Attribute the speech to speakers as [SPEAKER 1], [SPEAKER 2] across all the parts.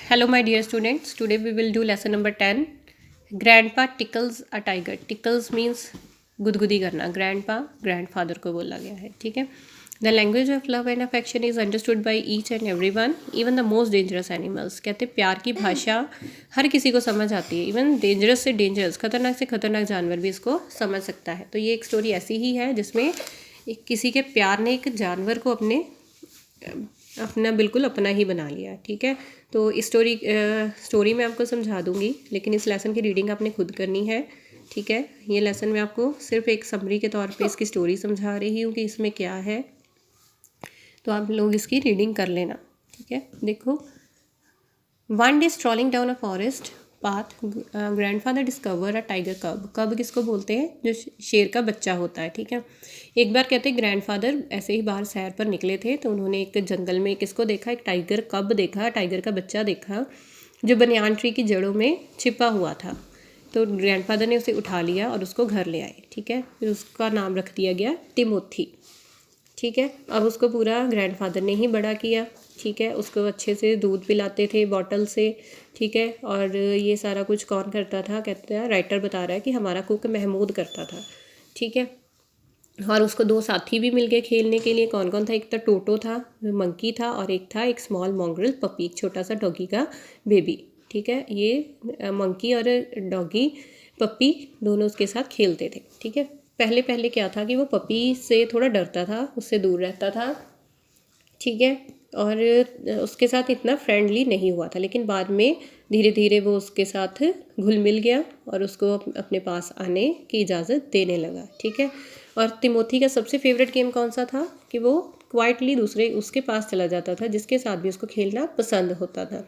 [SPEAKER 1] Hello, my dear students. Today we will do lesson number 10. Grandpa tickles a tiger. Tickles means गुदगुदी करना. Grandpa, grandfather को बोला गया है. ठीक है. The language of love and affection is understood by each and everyone, even the most dangerous animals. कहते प्यार की भाषा हर किसी को समझ आती है. इवन डेंजरस से डेंजरस, खतरनाक से खतरनाक जानवर भी इसको समझ सकता है. तो ये एक स्टोरी ऐसी ही है जिसमें किसी के प्यार ने एक जानवर को अपना बिल्कुल अपना ही बना लिया. ठीक है. तो इस स्टोरी मैं आपको समझा दूंगी, लेकिन इस लेसन की रीडिंग आपने खुद करनी है. ठीक है. ये लेसन मैं आपको सिर्फ एक समरी के तौर पे इसकी स्टोरी समझा रही हूँ कि इसमें क्या है, तो आप लोग इसकी रीडिंग कर लेना. ठीक है. देखो. One day strolling down a forest path, grandfather discover a tiger कब. कब किसको बोलते हैं? जो शेर का बच्चा होता है. ठीक है. एक बार कहते हैं ग्रैंडफादर ऐसे ही बाहर सैर पर निकले थे, तो उन्होंने एक जंगल में किसको देखा? एक टाइगर कब देखा, टाइगर का बच्चा देखा जो बनियान ट्री की जड़ों में छिपा हुआ था. तो ग्रैंडफादर ने उसे उठा लिया और उसको घर ले आए. ठीक है. फिर उसका नाम रख दिया गया टिमोथी. ठीक है. अब उसको पूरा ग्रैंडफादर ने ही बड़ा किया. ठीक है. उसको अच्छे से दूध पिलाते थे बॉटल से. ठीक है. और ये सारा कुछ कौन करता था? कहते हैं, राइटर बता रहा है कि हमारा कुक महमूद करता था. ठीक है. और उसको दो साथी भी मिल गए खेलने के लिए. कौन कौन था? एक तो टोटो था, मंकी था, और एक था एक स्मॉल मॉन्ग्रेल पपी, एक छोटा सा डॉगी का बेबी. ठीक है. ये मंकी और डॉगी पपी दोनों उसके साथ खेलते थे. ठीक है. पहले पहले क्या था कि वो पपी से थोड़ा डरता था, उससे दूर रहता था. ठीक है. और उसके साथ इतना फ्रेंडली नहीं हुआ था, लेकिन बाद में धीरे धीरे वो उसके साथ घुल मिल गया और उसको अपने पास आने की इजाज़त देने लगा. ठीक है. और तिमोथी का सबसे फेवरेट गेम कौन सा था कि वो क्वाइटली दूसरे उसके पास चला जाता था जिसके साथ भी उसको खेलना पसंद होता था.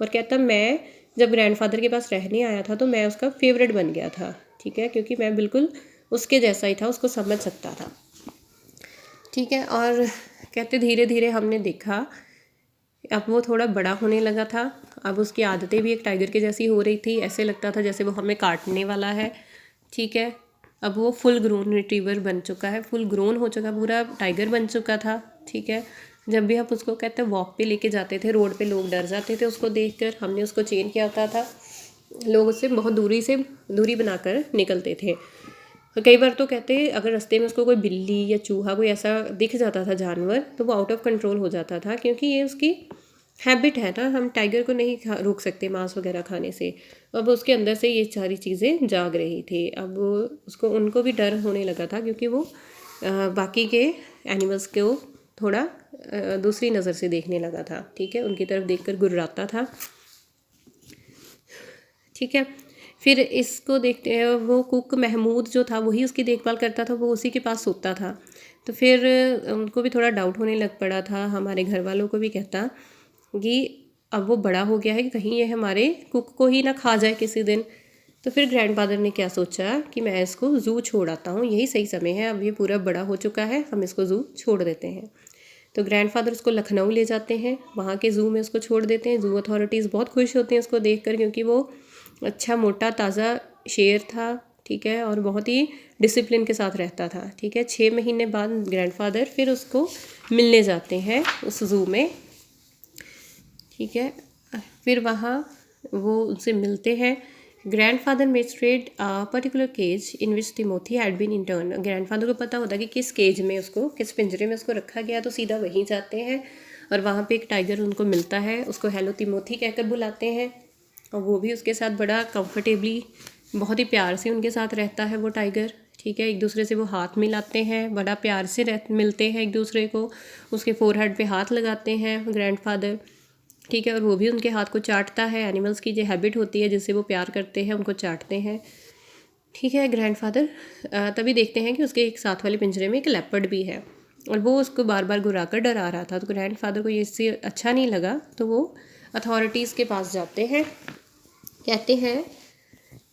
[SPEAKER 1] और कहता, मैं जब ग्रैंडफादर के पास रहने आया था तो मैं उसका फेवरेट बन गया था. ठीक है. क्योंकि मैं बिल्कुल उसके जैसा ही था, उसको समझ सकता था. ठीक है. और कहते धीरे धीरे हमने देखा अब वो थोड़ा बड़ा होने लगा था. अब उसकी आदतें भी एक टाइगर के जैसी हो रही थी. ऐसे लगता था जैसे वो हमें काटने वाला है. ठीक है. अब वो फुल ग्रोन रिट्रीवर बन चुका है, फुल ग्रोन हो चुका, पूरा टाइगर बन चुका था. ठीक है. जब भी आप उसको कहते वॉक पे लेके जाते थे, रोड पे लोग डर जाते थे उसको देखकर. हमने उसको चेन किया होता था, लोग उससे बहुत दूरी बनाकर निकलते थे. कई बार तो कहते अगर रास्ते में उसको कोई बिल्ली या चूहा कोई ऐसा दिख जाता था जानवर, तो वो आउट ऑफ कंट्रोल हो जाता था, क्योंकि ये उसकी हैबिट है ना. हम टाइगर को नहीं रोक सकते मांस वगैरह खाने से. अब उसके अंदर से ये सारी चीज़ें जाग रही थी. अब उसको उनको भी डर होने लगा था, क्योंकि वो बाकी के एनिमल्स को थोड़ा दूसरी नज़र से देखने लगा था. ठीक है. उनकी तरफ देखकर गुर्राता था. ठीक है. फिर इसको देखते हैं, वो कुक महमूद जो था वही उसकी देखभाल करता था, वो उसी के पास सोता था. तो फिर उनको भी थोड़ा डाउट होने लग पड़ा था. हमारे घर वालों को भी कहता कि अब वो बड़ा हो गया है कि कहीं ये हमारे कुक को ही ना खा जाए किसी दिन. तो फिर ग्रैंडफादर ने क्या सोचा कि मैं इसको ज़ू छोड़ आता हूँ, यही सही समय है, अब ये पूरा बड़ा हो चुका है, हम इसको ज़ू छोड़ देते हैं. तो ग्रैंडफादर उसको लखनऊ ले जाते हैं, वहाँ के ज़ू में उसको छोड़ देते हैं. ज़ू अथॉरिटीज़ बहुत खुश होते हैं उसको देखकर, क्योंकि वो अच्छा मोटा ताज़ा शेर था. ठीक है. और बहुत ही डिसिप्लिन के साथ रहता था. ठीक है. 6 महीने बाद ग्रैंडफादर फिर उसको मिलने जाते हैं उस ज़ू में. ठीक है. फिर वहाँ वो उनसे मिलते हैं. Grandfather mastered particular cage in which Timothy had been interned. Grandfather को पता होता कि किस केज में उसको, किस पिंजरे में उसको रखा गया, तो सीधा वहीं जाते हैं. और वहाँ पे एक टाइगर उनको मिलता है, उसको हेलो तिमोथी कहकर बुलाते हैं. और वो भी उसके साथ बड़ा कंफर्टेबली, बहुत ही प्यार से उनके साथ रहता है वो टाइगर. ठीक है. एक दूसरे से वो हाथ मिलाते हैं, बड़ा प्यार से मिलते हैं एक दूसरे को. उसके फोरहेड पे हाथ लगाते हैं ग्रैंडफादर. ठीक है. और वो भी उनके हाथ को चाटता है. एनिमल्स की जो हैबिट होती है जिससे वो प्यार करते हैं, उनको चाटते हैं. ठीक है. ग्रैंडफादर तभी देखते हैं कि उसके एक साथ वाले पिंजरे में एक लेपर्ड भी है, और वो उसको बार बार घुराकर डरा रहा था. तो ग्रैंडफादर को ये इससे अच्छा नहीं लगा, तो वो अथॉरिटीज़ के पास जाते हैं. कहते हैं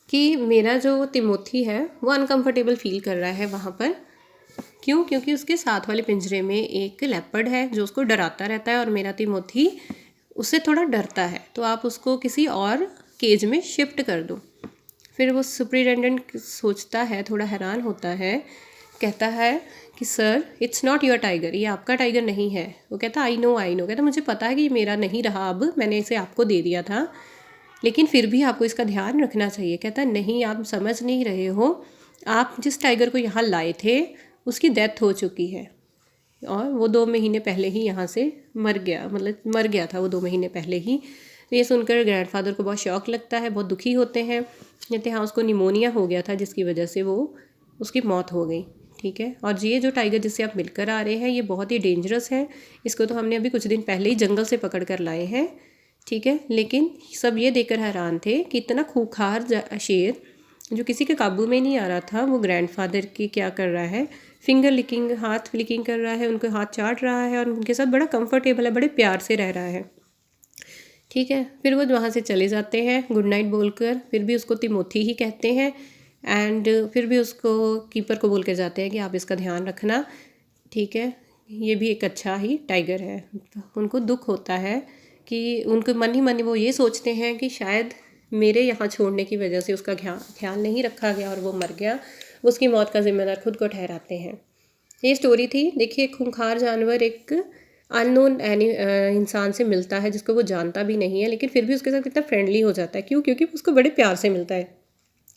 [SPEAKER 1] कि मेरा जो तिमोथी है वो अनकंफर्टेबल फील कर रहा है वहाँ पर. क्यों? क्योंकि उसके साथ वाले पिंजरे में एक लेपर्ड है जो उसको डराता रहता है, और मेरा तिमोथी उससे थोड़ा डरता है, तो आप उसको किसी और केज में शिफ्ट कर दो. फिर वो सुपरिटेंडेंट सोचता है, थोड़ा हैरान होता है. कहता है कि sir it's not your tiger, ये आपका टाइगर नहीं है। वो कहता आई नो, कहता मुझे पता है कि ये मेरा नहीं रहा, अब मैंने इसे आपको दे दिया था, लेकिन फिर भी आपको इसका ध्यान रखना चाहिए। कहता नहीं, आप समझ नहीं रहे हो, आप जिस टाइगर को यहाँ लाए थे उसकी डेथ हो चुकी है और वो 2 महीने पहले ही यहाँ से मर गया, मतलब मर गया था वो 2 महीने पहले ही। तो ये सुनकर ग्रैंडफादर को बहुत शौक लगता है, बहुत दुखी होते हैं, कहते हाँ उसको निमोनिया हो गया था जिसकी वजह से वो उसकी मौत हो गई। ठीक है, और ये जो टाइगर जिससे आप मिलकर आ रहे हैं ये बहुत ही डेंजरस है, इसको तो हमने अभी कुछ दिन पहले ही जंगल से पकड़ कर लाए हैं। ठीक है, लेकिन सब ये देखकर हैरान थे कि इतना खूंखार शेर जो किसी के काबू में नहीं आ रहा था, वो ग्रैंडफादर की क्या कर रहा है, फिंगर लिकिंग, हाथ फ्लिकिंग कर रहा है, उनको हाथ चाट रहा है और उनके साथ बड़ा कंफर्टेबल है, बड़े प्यार से रह रहा है। ठीक है, फिर वो वहाँ से चले जाते हैं गुड नाइट बोलकर, फिर भी उसको तिमोथी ही कहते हैं, एंड फिर भी उसको कीपर को बोल कर जाते हैं कि आप इसका ध्यान रखना। ठीक है, ये भी एक अच्छा ही टाइगर है। उनको दुख होता है कि उनको मन ही मन वो ये सोचते हैं कि शायद मेरे यहाँ छोड़ने की वजह से उसका ख्याल नहीं रखा गया और वो मर गया, उसकी मौत का जिम्मेदार खुद को ठहराते हैं। ये स्टोरी थी। देखिए, खूंखार जानवर एक अननोन इंसान से मिलता है जिसको वो जानता भी नहीं है, लेकिन फिर भी उसके साथ कितना फ्रेंडली हो जाता है। क्यों? क्योंकि उसको बड़े प्यार से मिलता है।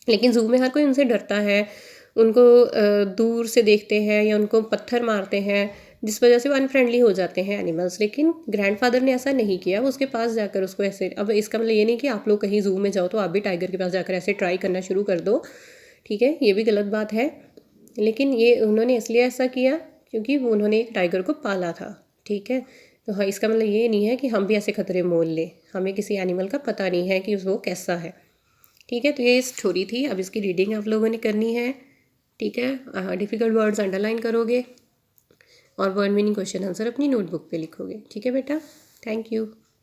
[SPEAKER 1] लेकिन ज़ू में हर कोई उनसे डरता है, उनको दूर से देखते हैं या उनको पत्थर मारते हैं, जिस वजह से वो अनफ्रेंडली हो जाते हैं एनिमल्स। लेकिन ग्रैंडफादर ने ऐसा नहीं किया, वो उसके पास जाकर उसको ऐसे, अब इसका मतलब ये नहीं कि आप लोग कहीं ज़ू में जाओ तो आप भी टाइगर के पास जाकर ऐसे ट्राई करना शुरू कर दो। ठीक है, ये भी गलत बात है। लेकिन ये उन्होंने इसलिए ऐसा किया क्योंकि उन्होंने एक टाइगर को पाला था। ठीक है, तो हाँ, इसका मतलब ये नहीं है कि हम भी ऐसे खतरे मोल लें, हमें किसी एनिमल का पता नहीं है कि वो कैसा है। ठीक है, तो ये स्टोरी थी। अब इसकी रीडिंग आप लोगों ने करनी है। ठीक है, डिफ़िकल्ट वर्ड्स अंडरलाइन करोगे और वर्ड मीनिंग क्वेश्चन आंसर अपनी नोटबुक पे लिखोगे। ठीक है बेटा, थैंक यू।